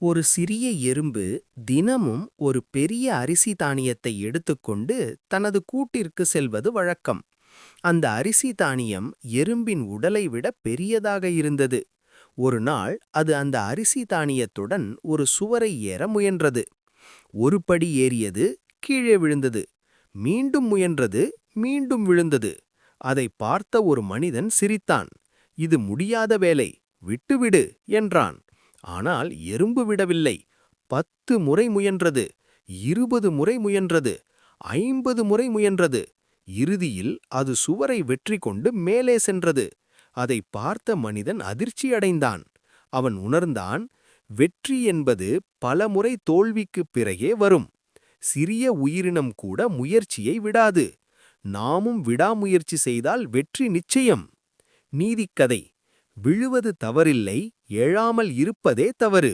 ஒரு சிறிய எறும்பு தினமும் ஒரு பெரிய அரிசி தானியத்தை எடுத்துக்கொண்டு தனது கூட்டிற்கு செல்வது வழக்கம். அந்த அரிசி தானியம் எறும்பின் உடலை விட பெரியதாக இருந்தது. ஒரு நாள் அது அந்த அரிசி தானியத்துடன் ஒரு சுவரை ஏற முயன்றது. ஒரு படி ஏறியது, கீழே விழுந்தது. மீண்டும் முயன்றது, மீண்டும் விழுந்தது. அதை பார்த்த ஒரு மனிதன் சிரித்தான். இது முடியாத வேலை, விட்டுவிடு என்றான். ஆனால் எறும்பு விடவில்லை. 10 முறை முயன்றது, 20 முறை முயன்றது, 50 முறை முயன்றது. இறுதியில் அது சுவரை வெற்றி கொண்டு மேலே சென்றது. அதை பார்த்த மனிதன் அதிர்ச்சியடைந்தான். அவன் உணர்ந்தான், வெற்றி என்பது பல முறை தோல்விக்குப் பிறகே வரும். சிறிய உயிரினம் கூட முயற்சியை விடாது. நாமும் விடாமுயற்சி செய்தால் வெற்றி நிச்சயம். நீதிக்கதை: விழுவது தவறில்லை, எழாமல் இருப்பதே தவறு.